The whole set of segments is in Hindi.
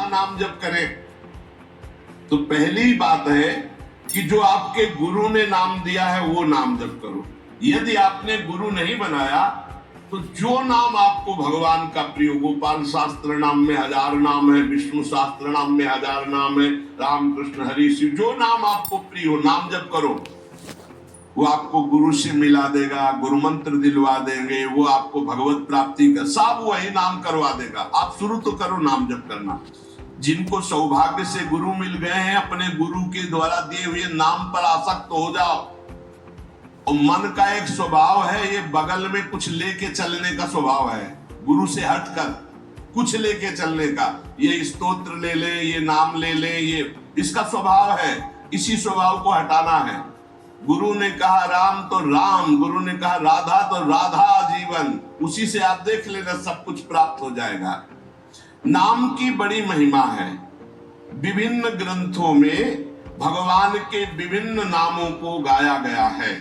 नाम जप करें तो पहली बात है कि जो आपके गुरु ने नाम दिया है वो नाम जप करो। यदि आपने गुरु नहीं बनाया तो जो नाम आपको भगवान का प्रिय, गोपाल शास्त्र नाम में 1000 नाम है, विष्णु शास्त्र नाम में 1000 नाम है, राम कृष्ण हरि शिव, जो नाम आपको प्रिय हो नाम जप करो। वो आपको गुरु से मिला देगा, गुरु मंत्र दिलवा देंगे, वो आपको भगवत प्राप्ति का सब वही नाम करवा देगा। आप शुरू तो करो नाम जप करना। जिनको सौभाग्य से गुरु मिल गए हैं, अपने गुरु के द्वारा दिए हुए नाम पर आसक्त हो जाओ। और मन का एक स्वभाव है, ये बगल में कुछ लेके चलने का स्वभाव है, गुरु से हटकर कुछ लेके चलने का। ये स्तोत्र ले ले, ये नाम ले ले, ये इसका स्वभाव है। इसी स्वभाव को हटाना है। गुरु ने कहा राम तो राम, गुरु ने कहा राधा तो राधा जीवन, उसी से आप देख लेना सब कुछ प्राप्त हो जाएगा। नाम की बड़ी महिमा है। विभिन्न ग्रंथों में भगवान के विभिन्न नामों को गाया गया है।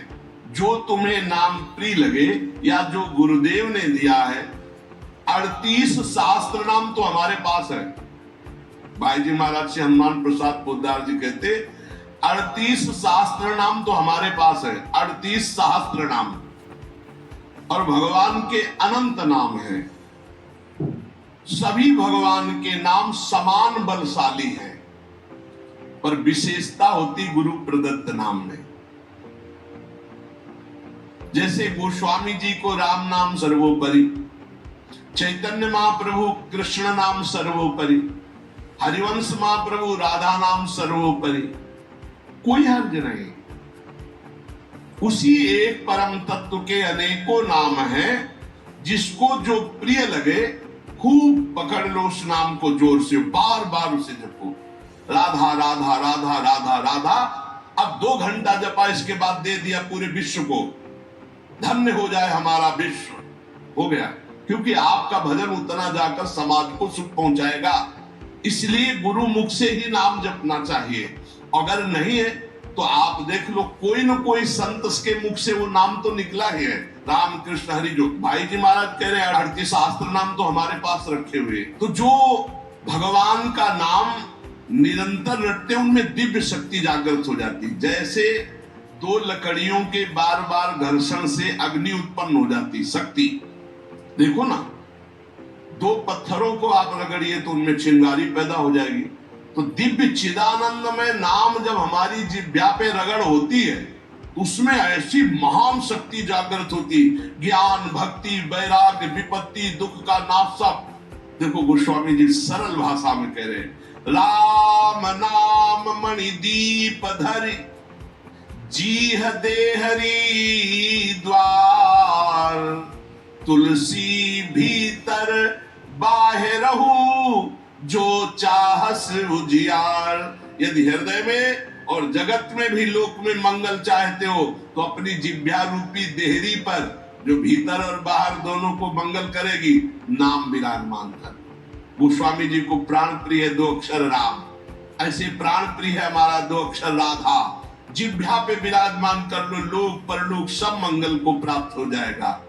जो तुम्हें नाम प्रिय लगे या जो गुरुदेव ने दिया है। 38 शास्त्र नाम तो हमारे पास है। भाई जी महाराज से हनुमान प्रसाद पोद्दार जी कहते 38 शास्त्र नाम तो हमारे पास है। 38 शास्त्र नाम और भगवान के अनंत नाम है। सभी भगवान के नाम समान बलशाली हैं, पर विशेषता होती गुरु प्रदत्त नाम में। जैसे गोस्वामी जी को राम नाम सर्वोपरि, चैतन्य महाप्रभु कृष्ण नाम सर्वोपरि, हरिवंश महाप्रभु राधा नाम सर्वोपरि, कोई हर्ज नहीं। उसी एक परम तत्व के अनेकों नाम हैं, जिसको जो प्रिय लगे खूब पकड़ लो उस नाम को, जोर से बार बार उसे जपो। राधा राधा राधा राधा राधा। अब 2 घंटा जपा, इसके बाद दे दिया पूरे विश्व को, धन्य हो जाए हमारा विश्व, हो गया। क्योंकि आपका भजन उतना जाकर समाज को सुख पहुंचाएगा। इसलिए गुरु मुख से ही नाम जपना चाहिए। अगर नहीं है तो आप देख लो, कोई न कोई संत के मुख से वो नाम तो निकला ही है। राम कृष्ण हरि, जो भाई जी महाराज कह रहे हैं 38 शास्त्र नाम तो हमारे पास रखे हुए। तो जो भगवान का नाम निरंतर रटते उनमें दिव्य शक्ति जागृत हो जाती। जैसे 2 लकड़ियों के बार बार घर्षण से अग्नि उत्पन्न हो जाती शक्ति। देखो ना, 2 पत्थरों को आप रगड़िए तो उनमें चिंगारी पैदा हो जाएगी। तो दिव्य चिदानंद में नाम जब हमारी जिह्वा पे रगड़ होती है, उसमें ऐसी महान शक्ति जागृत होती। ज्ञान भक्ति वैराग्य विपत्ति दुख का नाश सब। देखो गोस्वामी जी सरल भाषा में कह रहे हैं, राम नाम मणि दीप धरि, जीह देहरी द्वार, तुलसी भीतर बाहरहु, जो चाहस उजियार। यदि हृदय में और जगत में भी लोक में मंगल चाहते हो तो अपनी जिह्वा रूपी देहरी पर, जो भीतर और बाहर दोनों को मंगल करेगी, नाम विराजमान कर। गोस्वामी जी को प्राण प्रिय है 2 अक्षर राम, ऐसे प्राण प्रिय है हमारा 2 अक्षर राधा। जिह्वा पे विराजमान कर लो, लोक परलोक सब मंगल को प्राप्त हो जाएगा।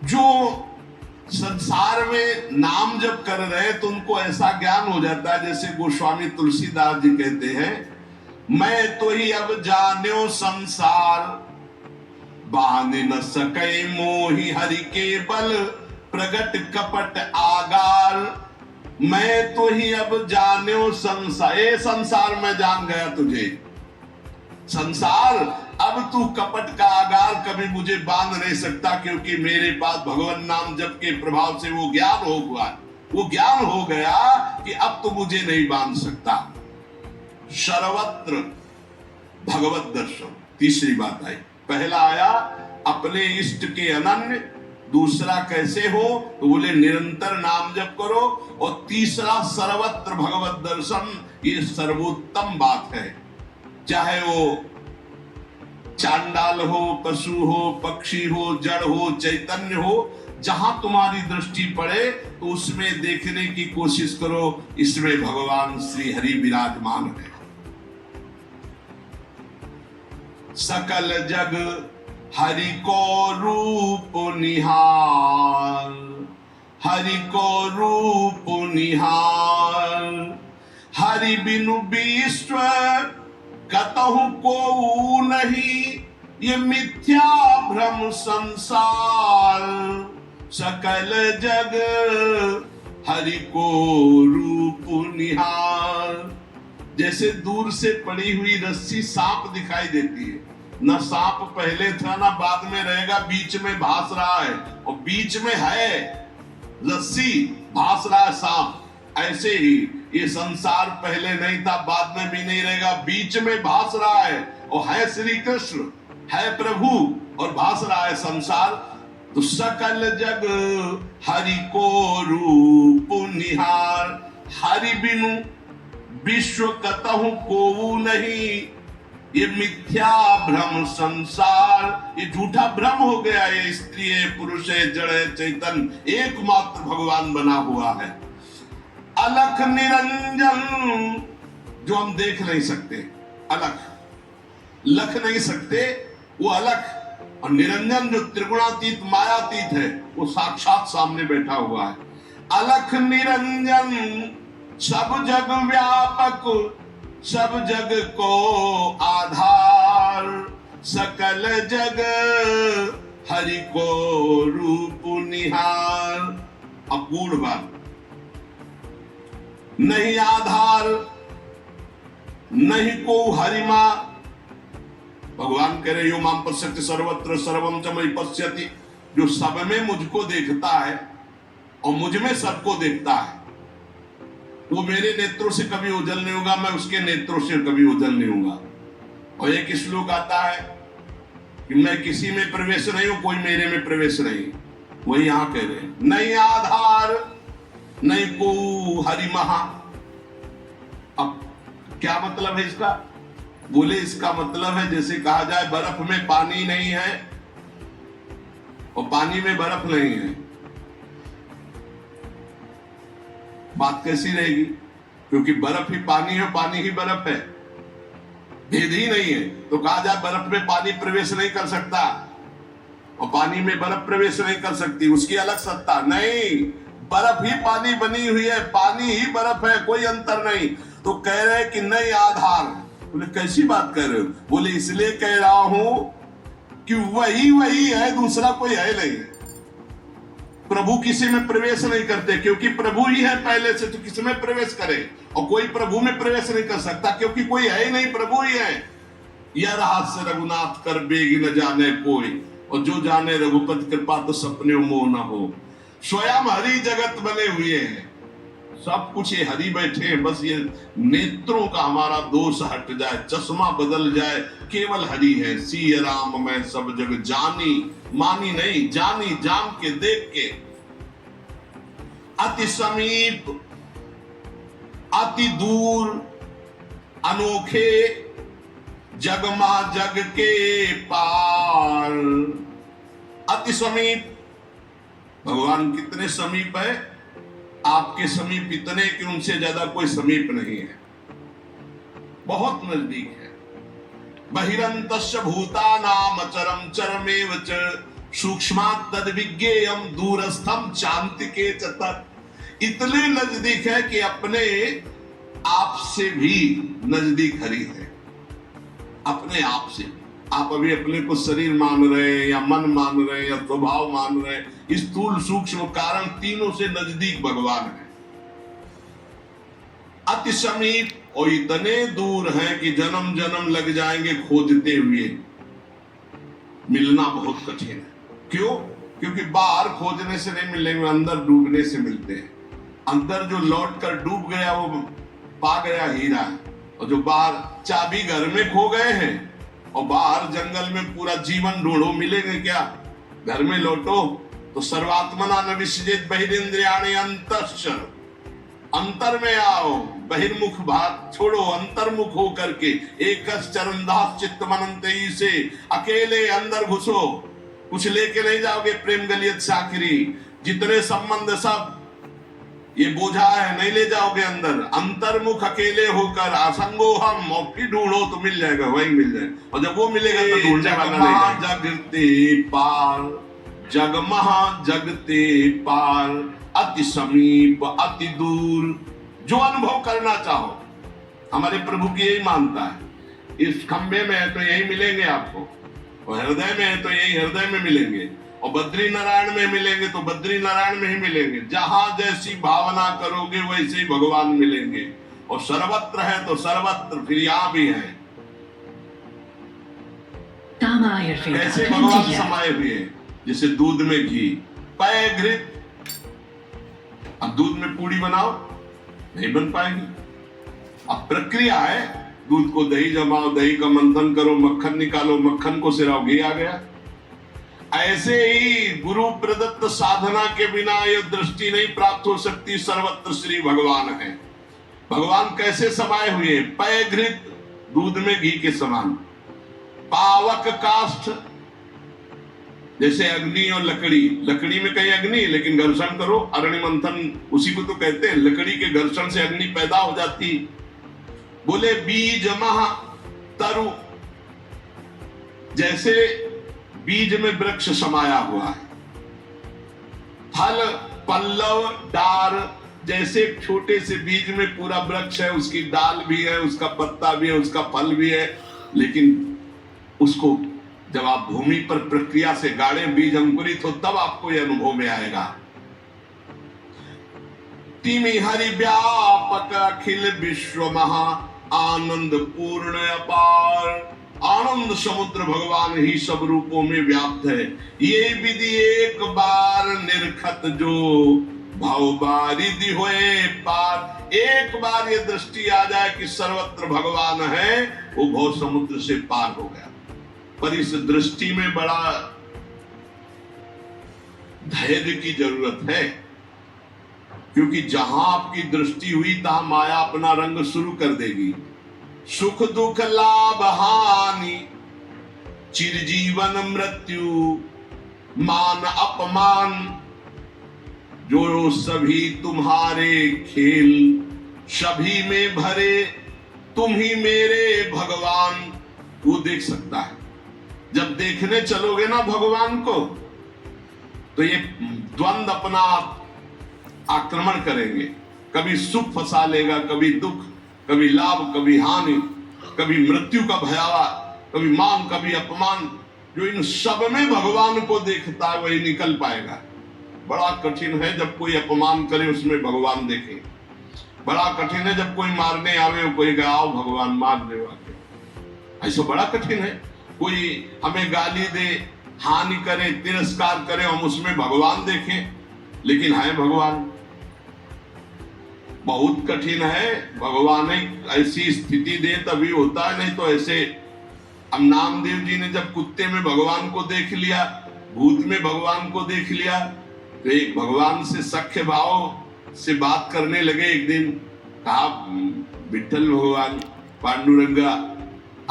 जो संसार में नाम जब कर रहे तो उनको ऐसा ज्ञान हो जाता है, जैसे गोस्वामी तुलसीदास जी कहते हैं, मैं तो ही अब जान्यो संसार, बांध न सके मोहि हरि के बल, प्रगट कपट आगार। मैं तो ही अब जान्यो संसार, ए संसार में जान गया तुझे। संसार अब तू कपट का आगार कभी मुझे बांध नहीं सकता, क्योंकि मेरे पास भगवान नाम जप के प्रभाव से वो ज्ञान हो गया। वो ज्ञान हो गया कि अब तो मुझे नहीं बांध सकता। सर्वत्र भगवत दर्शन, तीसरी बात आई। पहला आया अपने इष्ट के अनन्य, दूसरा कैसे हो तो बोले निरंतर नाम जप करो, और तीसरा सर्वत्र भगवत दर्शन। ये सर्वोत्तम बात है। चाहे वो चांडाल हो, पशु हो, पक्षी हो, जड़ हो, चैतन्य हो, जहां तुम्हारी दृष्टि पड़े तो उसमें देखने की कोशिश करो, इसमें भगवान श्री हरि विराजमान है। सकल जग हरि को रूप निहार, हरि को रूप निहार, हरि बिनु विश्व कतहु को नहीं, ये मिथ्या भ्रम संसार। सकल जग हरि को रूप निहार। जैसे दूर से पड़ी हुई रस्सी सांप दिखाई देती है, ना सांप पहले था ना बाद में रहेगा, बीच में भास रहा है, और बीच में है रस्सी, भास रहा है सांप। ऐसे ही ये संसार पहले नहीं था, बाद में भी नहीं रहेगा, बीच में भास रहा है, और है श्री कृष्ण, है प्रभु, और भास रहा है संसार। तो सकल जग हरि को रूप निहार, हरि बिनु विश्व कतहु कोऊ नहीं, ये मिथ्या भ्रम संसार। ये झूठा भ्रम हो गया, ये स्त्री है, पुरुष है, जड़ है, चैतन्य एकमात्र भगवान बना हुआ है। अलख निरंजन, जो हम देख नहीं सकते, अलख लख नहीं सकते, वो अलख, और निरंजन जो त्रिगुणातीत मायातीत है, वो साक्षात सामने बैठा हुआ है। अलख निरंजन सब जग व्यापक, सब जग को आधार, सकल जग हरि को रूप निहार। अपूर्ण बात, नहीं आधार नहीं को हरिमा। भगवान कह रहे यो माम पश्यति सर्वत्र सर्वम च मयि पश्यति, जो सब में मुझको देखता है और मुझ में सबको देखता है, वो मेरे नेत्रों से कभी ओझल नहीं होगा, मैं उसके नेत्रों से कभी ओझल नहीं होगा। और एक श्लोक आता है कि मैं किसी में प्रवेश नहीं हूं, कोई मेरे में प्रवेश नहीं। वही यहां कह रहे हैं, नहीं आधार नहीं को हरि महा। अब क्या मतलब है इसका? बोले इसका मतलब है जैसे कहा जाए बर्फ में पानी नहीं है और पानी में बर्फ नहीं है, बात कैसी रहेगी? क्योंकि बर्फ ही पानी है, पानी ही बर्फ है, भेद ही नहीं है। तो कहा जाए बर्फ में पानी प्रवेश नहीं कर सकता और पानी में बर्फ प्रवेश नहीं कर सकती, उसकी अलग सत्ता नहीं। बर्फ ही पानी बनी हुई है, पानी ही बर्फ है, कोई अंतर नहीं। तो कह रहे कि नहीं आधार। बोले कैसी बात कर रहे हो? बोले इसलिए कह रहा हूं कि वही है, दूसरा कोई है नहीं। प्रभु किसी में प्रवेश नहीं करते क्योंकि प्रभु ही है पहले से, तो किसी में प्रवेश करे? और कोई प्रभु में प्रवेश नहीं कर सकता क्योंकि कोई है ही नहीं, प्रभु ही है। यह रहस्य रघुनाथ कर बेगी न जाने कोई, और जो जाने रघुपति कृपा तो सपने मोह न हो। स्वयं हरि जगत बने हुए हैं, सब कुछ ये हरि बैठे हैं, बस ये नेत्रों का हमारा दोष हट जाए, चश्मा बदल जाए, केवल हरि है। सिय राम मैं सब जग जानी, मानी नहीं जानी, जान के देख के। अति समीप अति दूर अनोखे, जगमा जग के पार। अति समीप, भगवान कितने समीप है? आपके समीप इतने कि उनसे ज्यादा कोई समीप नहीं है, बहुत नजदीक है। बहिरंतस्य भूतानाम अचरम चरमेव च, सूक्ष्मात् तद्विज्ञेयम् दूरस्थम चान्तिके च तत्। इतने नजदीक है कि अपने आप से भी नजदीक हरि है, अपने आप से। आप अभी अपने को शरीर मान रहे हैं या मन मान रहे हैं या स्वभाव मान रहे हैं, स्थूल सूक्ष्म कारण तीनों से नजदीक भगवान है। अति समीप और इतने दूर हैं कि जन्म जन्म लग जाएंगे खोजते हुए, मिलना बहुत कठिन है। क्यों? क्योंकि बाहर खोजने से नहीं मिलेंगे, अंदर डूबने से मिलते हैं। अंदर जो लौट कर डूब गया वो पा गया हीरा, और जो बाहर चाबी घर में खो गए हैं और बाहर जंगल में पूरा जीवन ढूंढो, मिलेंगे क्या? घर में लौटो तो सर्वात्मना न विसृजेत बहिरिंद्रियाणि अंतश्च, अंतर में आओ, बहिर्मुख भाग छोड़ो, अंतर्मुख हो करके एक चरणदास चित्त मनंते से अकेले अंदर घुसो। कुछ लेके नहीं जाओगे प्रेम गलियत साखरी, जितने संबंध सब ये बोझा है नहीं ले जाओगे अंदर। अंतर्मुख अकेले होकर असंगो हम, और फिर ढूंढो तो मिल जाएगा, वही मिल जाएगा। और जब वो मिलेगा तो ढूंढने वाला नहीं रहेगा। जगते पार, जगमहा जगते पार, अति समीप अति दूर, जो अनुभव करना चाहो हमारे प्रभु की यही मानता है। इस खंबे में है तो यही मिलेंगे आपको, और हृदय में है तो यही हृदय में मिलेंगे, और बद्री नारायण में मिलेंगे तो बद्री नारायण में ही मिलेंगे। जहां जैसी भावना करोगे वैसे ही भगवान मिलेंगे, और सर्वत्र है तो सर्वत्र फिर यहां भी है। ऐसे भगवान समाये हुए हैं जैसे दूध में घी, पाए घृत। अब दूध में पूड़ी बनाओ नहीं बन पाएगी। अब प्रक्रिया है, दूध को दही जमाओ, दही का मंथन करो, मक्खन निकालो, मक्खन को सिराओ, घी आ गया। ऐसे ही गुरु प्रदत्त साधना के बिना यह दृष्टि नहीं प्राप्त हो सकती। सर्वत्र श्री भगवान है। भगवान कैसे समाये हुए? पय घृत, दूध में घी के समान। पावक काष्ठ, जैसे अग्नि और लकड़ी। लकड़ी में कहीं अग्नि, लेकिन घर्षण करो, अग्नि मंथन उसी को तो कहते हैं। लकड़ी के घर्षण से अग्नि पैदा हो जाती। बोले बीज महा तरु, जैसे बीज में वृक्ष समाया हुआ है। फल पल्लव डार, जैसे छोटे से बीज में पूरा वृक्ष है, उसकी डाल भी है, उसका पत्ता भी है, उसका फल भी है। लेकिन उसको जब आप भूमि पर प्रक्रिया से गाड़े, बीज अंकुरित हो, तब आपको यह अनुभव में आएगा। तिमि हरि व्यापक अखिल विश्व महा, आनंद पूर्ण अपार। आनंद समुद्र भगवान ही सब रूपों में व्याप्त है। ये विधि एक बार निरखत जो, भव बारिधि होए पार। एक बार ये दृष्टि आ जाए कि सर्वत्र भगवान है, वो भव समुद्र से पार हो गया। पर इस दृष्टि में बड़ा धैर्य की जरूरत है, क्योंकि जहां आपकी दृष्टि हुई तहां माया अपना रंग शुरू कर देगी। सुख दुख लाभ हानि, चिरजीवन मृत्यु, मान अपमान, जो सभी तुम्हारे खेल, सभी में भरे तुम ही मेरे भगवान, वो देख सकता है। जब देखने चलोगे ना भगवान को, तो ये द्वंद अपना आक्रमण करेंगे। कभी सुख फंसा लेगा, कभी दुख, कभी लाभ, कभी हानि, कभी मृत्यु का भयावा, कभी मान, कभी अपमान। जो इन सब में भगवान को देखता है वही निकल पाएगा। बड़ा कठिन है जब कोई अपमान करे उसमें भगवान देखे। बड़ा कठिन है जब कोई मारने आवे, कोई आओ भगवान मार दे, ऐसा बड़ा कठिन है। कोई हमें गाली दे, हानि करे, तिरस्कार करे, हम उसमें भगवान देखें, लेकिन है भगवान। बहुत कठिन है। भगवान एक ऐसी स्थिति दे तभी होता है, नहीं तो ऐसे। अब नामदेव जी ने जब कुत्ते में भगवान को देख लिया, भूत में भगवान को देख लिया, तो एक भगवान से सख्य भाव से बात करने लगे। एक दिन कहा, विठ्ठल भगवान, पांडुरंगा,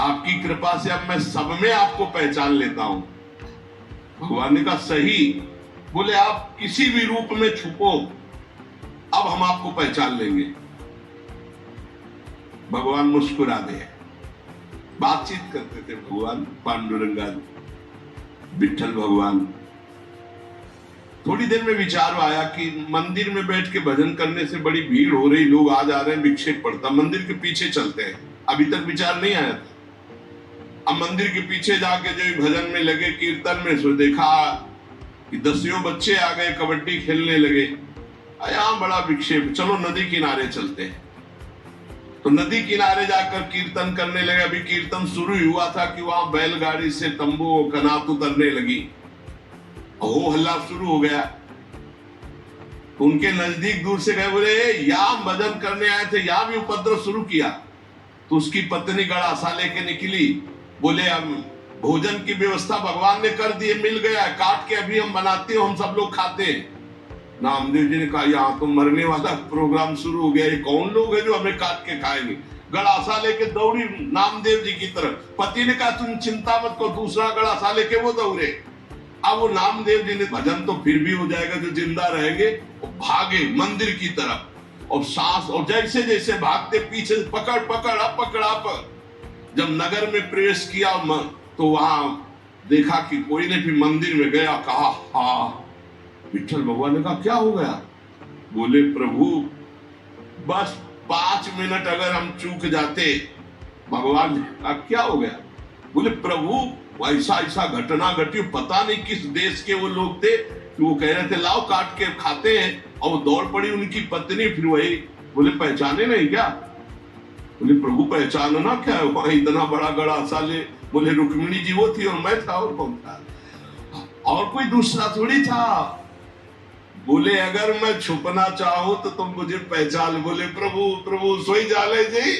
आपकी कृपा से अब मैं सब में आपको पहचान लेता हूं। भगवान ने कहा सही। बोले आप किसी भी रूप में छुपो, अब हम आपको पहचान लेंगे। भगवान मुस्कुरा दे। बातचीत करते थे भगवान पांडुरंगा, विठ्ठल भगवान। थोड़ी देर में विचार आया कि मंदिर में बैठ के भजन करने से बड़ी भीड़ हो रही, लोग आ जा रहे हैं, विक्षेप पड़ता, मंदिर के पीछे चलते हैं। अभी तक विचार नहीं आया था। अब मंदिर के पीछे जाके जो भजन में लगे, कीर्तन में, सो देखा कि 10 बच्चे आ गए, कबड्डी खेलने लगे। यहाँ बड़ा विक्षेप, चलो नदी किनारे चलते हैं। तो नदी किनारे जाकर कीर्तन करने लगे। अभी कीर्तन शुरू हुआ था कि वहां बैलगाड़ी से तंबू कनात उतरने लगी, हो हल्ला शुरू हो गया। तो उनके नजदीक दूर से गए, बोले यहाँ भजन करने आए थे, यहाँ भी उपद्रव शुरू किया। तो उसकी पत्नी गड़ासा लेके निकली। बोले हम भोजन की व्यवस्था भगवान ने कर दी, मिल गया, काट के अभी हम बनाते हो, हम सब लोग खाते हैं। नामदेव जी ने कहा यहाँ तो मरने वाला प्रोग्राम शुरू हो गया, ये कौन लोग हैं जो हमें काट के खाएंगे। गड़ासा लेके दौड़ी नामदेव जी की तरफ। पति ने कहा तुम चिंता मत करो, दूसरा गड़ासा लेके वो दौड़े। अब वो नामदेव जी ने भजन तो फिर भी हो जाएगा जो जिंदा रहेंगे, वो भागे मंदिर की तरफ और सांस, और जैसे जैसे भागते पीछे पकड़ पकड़ जब नगर में प्रवेश किया तो वहां देखा कि कोई ने भी मंदिर में गया, कहा हाँ। विठल भगवान ने कहा क्या हो गया? बोले प्रभु बस 5 मिनट अगर हम चूक जाते। भगवान ने कहा क्या हो गया? बोले प्रभु ऐसा ऐसा घटना घटी, पता नहीं किस देश के वो लोग थे, वो कह रहे थे लाओ काट के खाते हैं, और वो दौड़ पड़ी उनकी पत्नी, फिर वही बोले पहचाने नहीं क्या? बोले प्रभु पहचानना क्या है, वहां इतना बड़ा गड़ा साले। बोले रुक्मिणी जी वो थी और मैं था, और कौन था? और कोई दूसरा थोड़ी था। बोले अगर मैं छुपना चाहूं तो तुम मुझे पहचान। बोले प्रभु प्रभु सोई जाले जी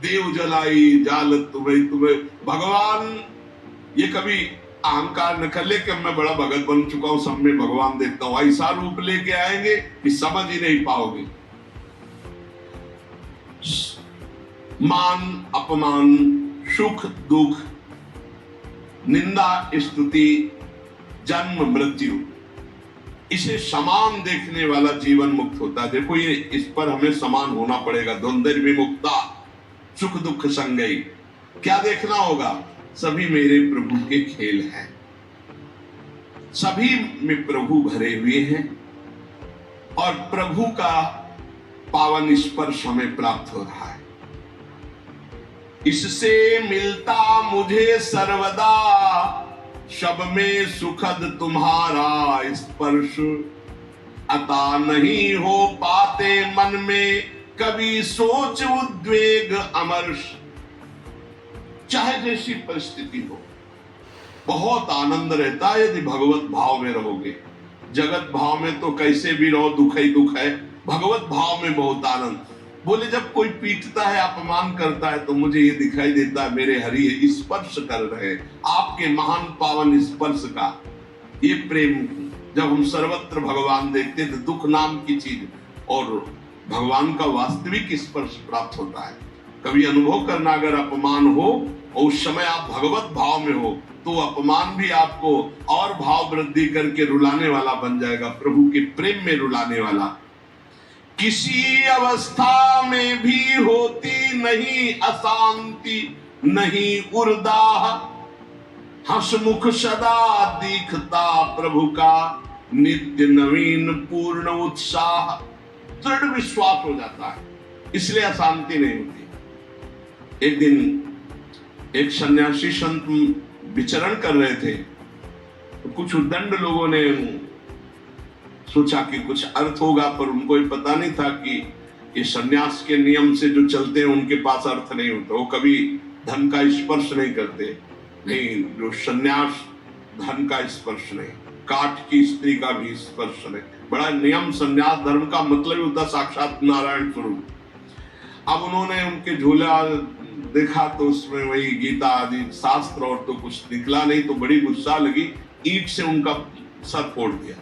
देव जलाई जाल तुम्हें। भगवान ये कभी अहंकार न कर ले कि मैं बड़ा भगत बन चुका हूं, सब में भगवान देखता हूं। ऐसा रूप लेके आएंगे कि समझ ही नहीं पाओगे। मान अपमान, सुख दुख, निंदा स्तुति, जन्म मृत्यु, इसे समान देखने वाला जीवन मुक्त होता है। देखो ये इस पर हमें समान होना पड़ेगा। द्वंद्व विमुक्ता, सुख दुख संगई। क्या देखना होगा? सभी मेरे प्रभु के खेल हैं, सभी में प्रभु भरे हुए हैं, और प्रभु का पावन स्पर्श हमें प्राप्त हो रहा है। इससे मिलता मुझे सर्वदा, सब में सुखद तुम्हारा स्पर्श। अता नहीं हो पाते मन में कभी सोच उद्वेग अमर्ष। चाहे जैसी परिस्थिति हो, बहुत आनंद रहता है यदि भगवत भाव में रहोगे। जगत भाव में तो कैसे भी रहो दुख ही दुख है, भगवत भाव में बहुत आनंद। बोले जब कोई पीटता है, अपमान करता है, तो मुझे ये दिखाई देता है मेरे हरि स्पर्श कर रहे हैं, आपके महान पावन स्पर्श का ये प्रेम। जब हम सर्वत्र भगवान देखते तो दुख नाम की चीज और भगवान का वास्तविक स्पर्श प्राप्त होता है। कभी अनुभव करना, अगर अपमान हो और उस समय आप भगवत भाव में हो, तो अपमान भी आपको और भाव वृद्धि करके रुलाने वाला बन जाएगा, प्रभु के प्रेम में रुलाने वाला। किसी अवस्था में भी होती नहीं अशांति, नहीं उर्दाह, हंसमुख सदा दिखता प्रभु का, नित्य नवीन पूर्ण उत्साह। दृढ़ विश्वास हो जाता है, इसलिए अशांति नहीं होती। एक दिन एक सन्यासी संत विचरण कर रहे थे, तो कुछ उद्दंड लोगों ने सोचा कि कुछ अर्थ होगा, पर उनको ये पता नहीं था कि ये सन्यास के नियम से जो चलते हैं उनके पास अर्थ नहीं होता। वो कभी धन का स्पर्श नहीं करते, नहीं, जो सन्यास धन का स्पर्श नहीं, काठ की स्त्री का भी स्पर्श नहीं। बड़ा नियम, सन्यास धर्म का मतलब ही होता साक्षात नारायण स्वरूप। अब उन्होंने उनके झोला देखा तो उसमें वही गीता आदि शास्त्र और तो कुछ निकला नहीं, तो बड़ी गुस्सा लगी, ईंट से उनका सर फोड़ दिया,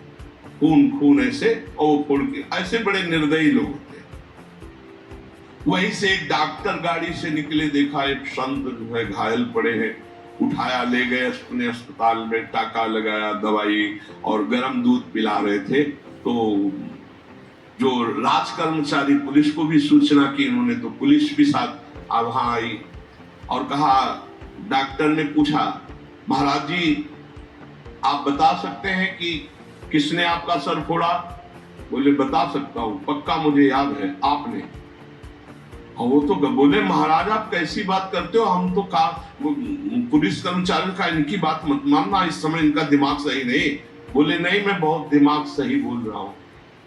खून खून ऐसे, और वो फोड़ के। ऐसे बड़े निर्दयी लोग होते हैं। वहीं से एक डॉक्टर गाड़ी से निकले, देखा एक संत जो है घायल पड़े हैं, उठाया ले गए अपने अस्पताल में, टाका लगाया, दवाई और गर्म दूध पिला रहे थे। तो जो राज कर्मचारी पुलिस को भी सूचना की इन्होंने, तो पुलिस भी साथ वहां आई और कहा, डॉक्टर ने पूछा महाराज जी आप बता सकते हैं कि किसने आपका सर फोड़ा? बोले बता सकता हूं, पक्का मुझे याद है आपने। और वो तो बोले महाराज आप कैसी बात करते हो, हम तो पुलिस कर्मचारी का इनकी बात मत मानना, इस समय इनका दिमाग सही नहीं। बोले नहीं, मैं बहुत दिमाग सही बोल रहा हूं,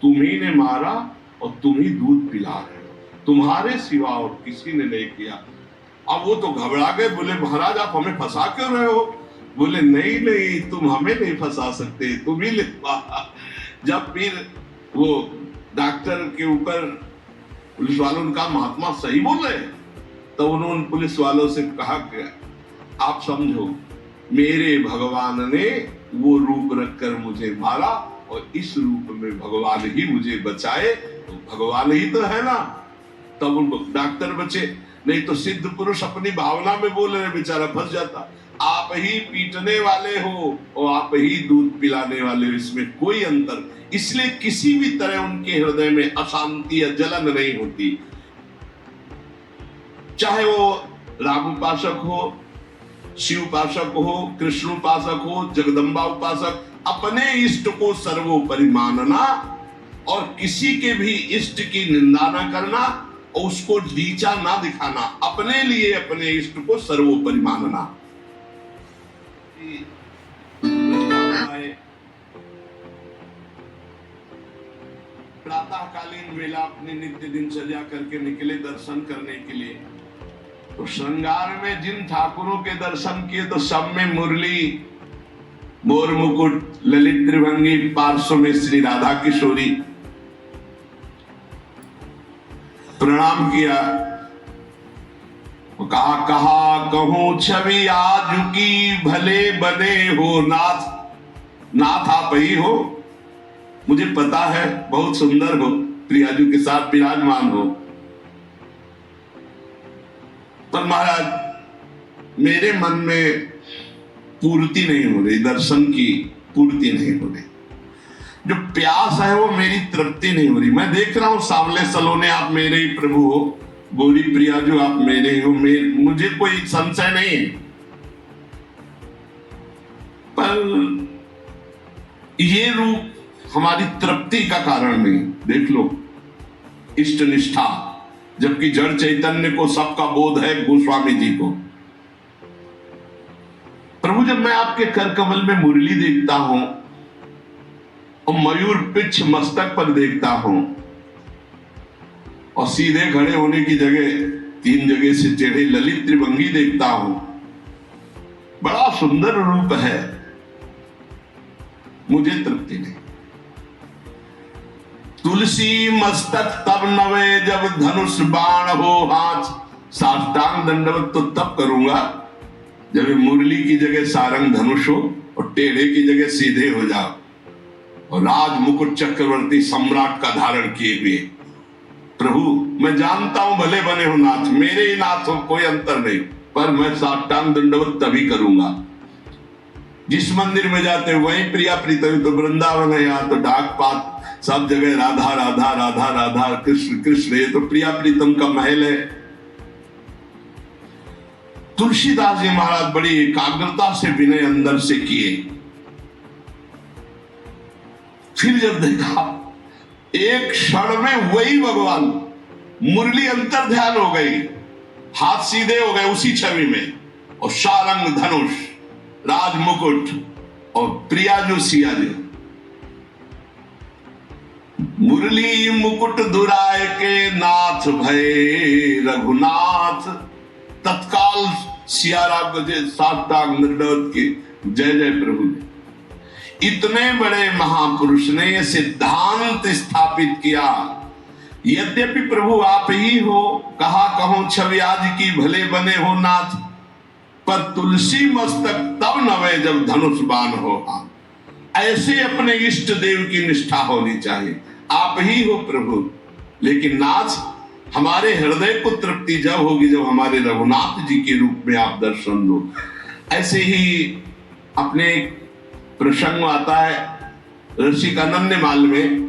तुम्ही ने मारा और तुम ही दूध पिला रहे हो, तुम्हारे सिवा और किसी ने नहीं किया। अब वो तो घबरा गए, बोले महाराज आप हमें फंसा क्यों रहे हो? बोले नहीं नहीं, तुम हमें नहीं फंसा सकते, तुम ही ले। जब फिर वो डॉक्टर के ऊपर पुलिस वालों ने कहा महात्मा सही बोल रहे हैं, तो उन्होंने पुलिस वालों से कहा कि आप समझो, मेरे भगवान ने वो रूप रखकर मुझे मारा और इस रूप में भगवान ही मुझे बचाए, तो भगवान ही तो है ना। तब उनको डॉक्टर बचे, नहीं तो सिद्ध पुरुष अपनी भावना में बोल रहे, बेचारा फंस जाता। आप ही पीटने वाले हो और आप ही दूध पिलाने वाले हो, इसमें कोई अंतर। इसलिए किसी भी तरह उनके हृदय में अशांति या जलन नहीं होती। चाहे वो राम उपासक हो, शिव उपासक हो, कृष्ण उपासक हो, जगदम्बा उपासक, अपने इष्ट को सर्वोपरि मानना और किसी के भी इष्ट की निंदा न करना और उसको नीचा ना दिखाना, अपने लिए अपने इष्ट को सर्वोपरि मानना। प्रातःकालीन वेला अपनी नित्य दिनचर्या करके निकले दर्शन करने के लिए, तो श्रृंगार में जिन ठाकुरों के दर्शन किए तो सब में मुरली, मोर मुकुट, ललित त्रिभंगी, पार्श्व में श्री राधा किशोरी। प्रणाम किया, कहा कहूं छवि आज की भले बने हो नाथ, नाथ आप ही हो। मुझे पता है बहुत सुंदर हो, प्रियाजू के साथ विराजमान हो, पर महाराज मेरे मन में पूर्ति नहीं हो रही, दर्शन की पूर्ति नहीं हो रही। जो प्यास है वो मेरी तृप्ति नहीं हो रही। मैं देख रहा हूं सांवले सलोने आप मेरे ही प्रभु हो, गोरी प्रियाजू आप मेरे ही हो, मुझे कोई संशय नहीं है, पर ये रूप हमारी तृप्ति का कारण नहीं। देख लो इष्ट निष्ठा, जबकि जड़ चैतन्य को सबका बोध है, गोस्वामी जी को। प्रभु जब मैं आपके कर कमल में मुरली देखता हूं और मयूर पिछ मस्तक पर देखता हूं और सीधे खड़े होने की जगह 3 जगह से टेढ़े ललित त्रिभंगी देखता हूं, बड़ा सुंदर रूप है, मुझे तृप्ति नहीं। तुलसी मस्तक तब नवे जब धनुष बाण हो हाथ, साष्टांग दंडवत तो तब करूंगा जब मुरली की जगह सारंग धनुष हो और टेढ़े की जगह सीधे हो जाओ और राज मुकुट चक्रवर्ती सम्राट का धारण किए हुए। प्रभु मैं जानता हूं भले बने हो नाथ, मेरे ही नाथ हो, कोई अंतर नहीं, पर मैं साष्टांग दंडवत तभी करूंगा। जिस मंदिर में जाते वहीं प्रिया प्रीतम, तो वृंदावन है, यहाँ तो डाक पात सब जगह राधा राधा राधा राधा, कृष्ण कृष्ण, ये तो प्रिया प्रीतम का महल है। तुलसीदास जी महाराज बड़ी एकाग्रता से विनय अंदर से किए, फिर जब देखा एक क्षण में वही भगवान, मुरली अंतर ध्यान हो गई, हाथ सीधे हो गए उसी छवि में, और सारंग धनुष, राज मुकुट और प्रियाजू सियाजू। मुरली मुकुट दुराय के नाथ भय रघुनाथ, तत्काल सियाराम बजे साष्टांग दंडवत की जय जय प्रभु। इतने बड़े महापुरुष ने यह सिद्धांत स्थापित किया, यद्यपि प्रभु आप ही हो, कहा कहूं छवि आज की भले बने हो नाथ, पर तुलसी मस्तक तब नवे जब धनुष बाण हो हाथ। ऐसे अपने इष्ट देव की निष्ठा होनी चाहिए। आप ही हो प्रभु, लेकिन नाथ हमारे हृदय को तृप्ति जब होगी जब हमारे रघुनाथ जी के रूप में आप दर्शन दो। ऐसे ही अपने प्रसंग आता है ऋषिकानंद माल में,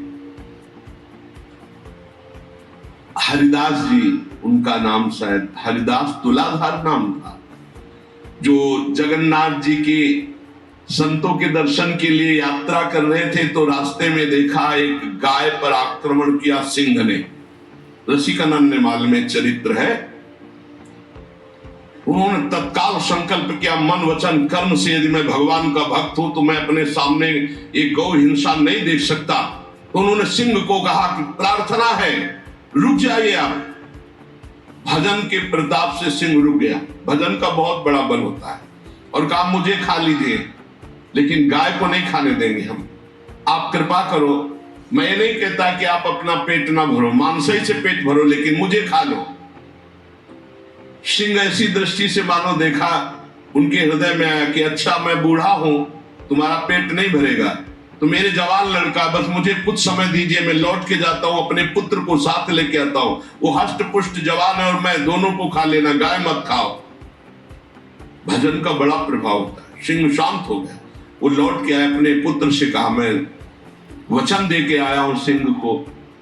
हरिदास जी, उनका नाम शायद हरिदास तुलाधार नाम था, जो जगन्नाथ जी के संतों के दर्शन के लिए यात्रा कर रहे थे, तो रास्ते में देखा एक गाय पर आक्रमण किया सिंह ने। ऋषिकानंद माल में चरित्र है। उन्होंने तत्काल संकल्प किया, मन वचन कर्म से यदि मैं भगवान का भक्त हूं तो मैं अपने सामने एक गौ हिंसा नहीं देख सकता। तो उन्होंने सिंह को कहा कि प्रार्थना है, रुक जाइए आप। भजन के प्रताप से सिंह रुक गया। भजन का बहुत बड़ा बल होता है। और कहा मुझे खा लीजिए, लेकिन गाय को नहीं खाने देंगे हम, आप कृपा करो। मैं नहीं कहता कि आप अपना पेट ना भरो, मांसाई से पेट भरो, लेकिन मुझे खा लो। सिंह ऐसी दृष्टि से मानो देखा, उनके हृदय में आया कि अच्छा मैं बूढ़ा हूं, तुम्हारा पेट नहीं भरेगा, तो मेरे जवान लड़का, बस मुझे कुछ समय दीजिए, मैं लौट के जाता हूं, अपने पुत्र को साथ लेके आता हूं, वो हष्ट पुष्ट जवान है और मैं, दोनों को खा लेना, गाय मत खाओ। भजन का बड़ा प्रभाव होता है। सिंह शांत हो गया, वो लौट के आए, अपने पुत्र से कहा मैं वचन दे के आया हूं सिंह को,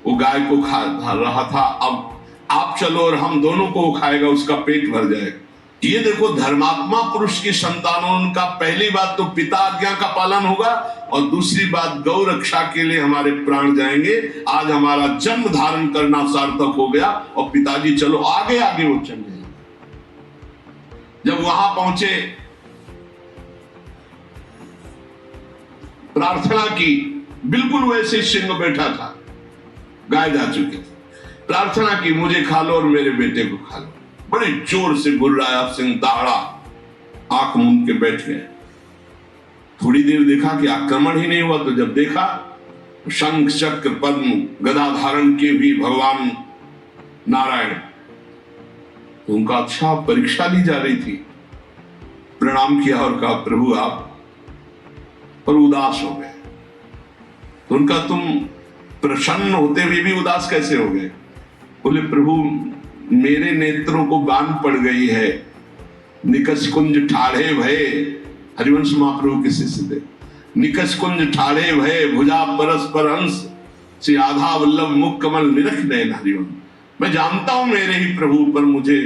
वो गाय को खा रहा था, अब आप चलो और हम दोनों को वो खाएगा, उसका पेट भर जाएगा। ये देखो, धर्मात्मा पुरुष की संतानों का पहली बात तो पिता आज्ञा का पालन होगा, और दूसरी बात गौ रक्षा के लिए हमारे प्राण जाएंगे। आज हमारा जन्म धारण करना सार्थक हो गया, और पिताजी चलो आगे आगे वो चले। जब वहां पहुंचे, प्रार्थना की, बिल्कुल वैसे सिंह बैठा था, गाय जा चुके थे, प्रार्थना की मुझे खा लो और मेरे बेटे को खा लो। बड़े जोर से गुर्राया सिंह, दहाड़ा, आंख मूंद के बैठ गए। थोड़ी देर देखा कि आक्रमण ही नहीं हुआ, तो जब देखा शंख चक्र पद्म गदा धारण के भी भगवान नारायण, तो उनका अच्छा परीक्षा ली जा रही थी। प्रणाम किया और कहा प्रभु आप, पर उदास हो गए। तो उनका तुम प्रसन्न होते हुए भी उदास कैसे हो गए? बोले प्रभु मेरे नेत्रों को बांध पड़ गई है, निकष कुंज ठाढ़े भये, हरिवंश महाप्रभु के शिष्य थे, निकष कुंज ठाढ़े भये भुजा परस्पर हंस, से आधा वल्लभ मुख कमल निरख नयन हरिवंश। मैं जानता हूं मेरे ही प्रभु पर मुझे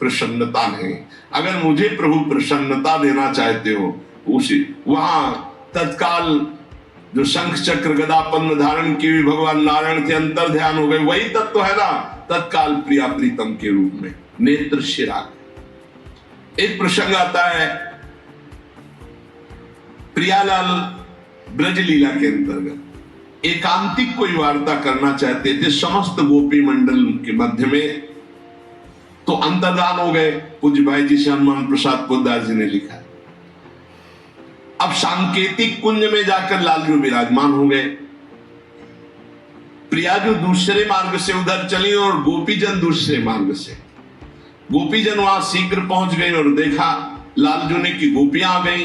प्रसन्नता नहीं। अगर मुझे प्रभु प्रसन्नता देना चाहते हो, उसी वहां तत्काल जो शंख चक्र गदा पद्म धारण की भी भगवान नारायण थे, अंतर ध्यान हो गए, वही तत्व है ना, तत्काल प्रिया प्रीतम के रूप में नेत्र शिराग। एक प्रसंग आता है प्रियालाल ब्रज लीला के अंतर्गत, एकांतिक कोई वार्ता करना चाहते थे समस्त गोपी मंडल के मध्य में, तो अंतर्धान हो गए। पूज्य भाई जी से हनुमान प्रसाद पोद्दार जी ने लिखा, अब सांकेतिक कुंज में जाकर लालजू विराजमान हो गए। प्रिया जो दूसरे मार्ग से उधर चली और गोपीजन दूसरे मार्ग से। गोपीजन वहां शीघ्र पहुंच गए और देखा लालजू ने कि गोपियां आ गई।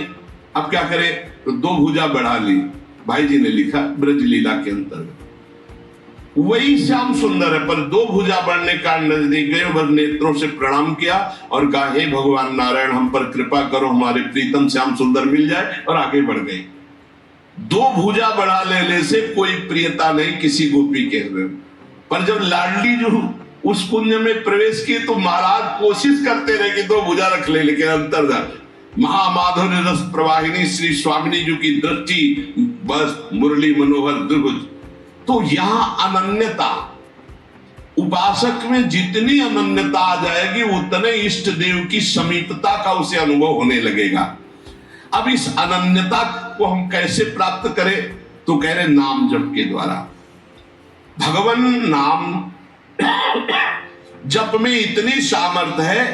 अब क्या करे, तो दो भुजा बढ़ा ली। भाई जी ने लिखा ब्रज लीला के अंतर्गत वही श्याम सुंदर है, पर दो भुजा बढ़ने का नजदीक गए और नेत्रों से प्रणाम किया और कहा हे भगवान नारायण हम पर कृपा करो, हमारे प्रीतम श्याम सुंदर मिल जाए, और आगे बढ़ गई। दो भुजा बढ़ा लेने से कोई प्रियता नहीं किसी गोपी के हृदय, पर जब लाडली जो उस कुंज में प्रवेश किए तो महाराज कोशिश करते रहे कि दो भुजा रख ले, लेकिन अंतर्धान महामाधुर्य रस प्रवाहिनी श्री स्वामिनी जी की दृष्टि बस मुरली मनोहर द्विभुज। तो यहां अनन्यता, उपासक में जितनी अनन्यता आ जाएगी उतने इष्ट देव की समीपता का उसे अनुभव होने लगेगा। अब इस अनन्यता को हम कैसे प्राप्त करें, तो कह रहे नाम जप के द्वारा। भगवान नाम जप में इतनी सामर्थ्य है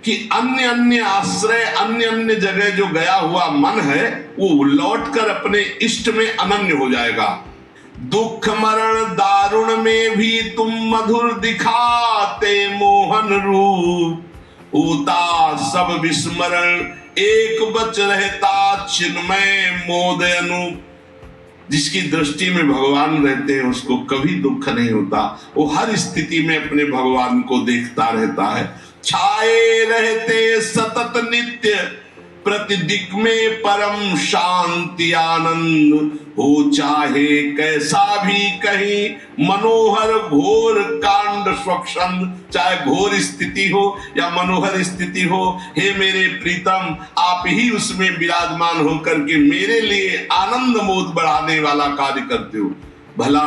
कि अन्य अन्य आश्रय, अन्य अन्य जगह जो गया हुआ मन है वो लौटकर अपने इष्ट में अनन्य हो जाएगा। दुख मरण दारुण में भी तुम मधुर दिखाते मोहन रूप, होता सब विस्मरण एक बच रहता चिन्मय मोद अनूप। जिसकी दृष्टि में भगवान रहते हैं उसको कभी दुख नहीं होता, वो हर स्थिति में अपने भगवान को देखता रहता है। छाए रहते सतत नित्य प्रतिदिक में परम शांति आनंद, हो चाहे कैसा भी कहीं मनोहर घोर कांड स्वच्छंद। चाहे घोर स्थिति हो या मनोहर स्थिति हो, हे मेरे प्रीतम आप ही उसमें विराजमान होकर के मेरे लिए आनंद मोद बढ़ाने वाला कार्य करते हो। भला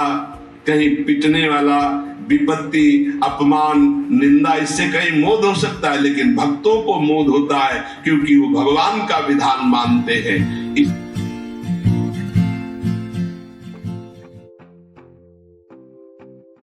कहीं पिटने वाला, विपत्ति, अपमान, निंदा, इससे कहीं मोद हो सकता है, लेकिन भक्तों को मोद होता है क्योंकि वो भगवान का विधान मानते हैं।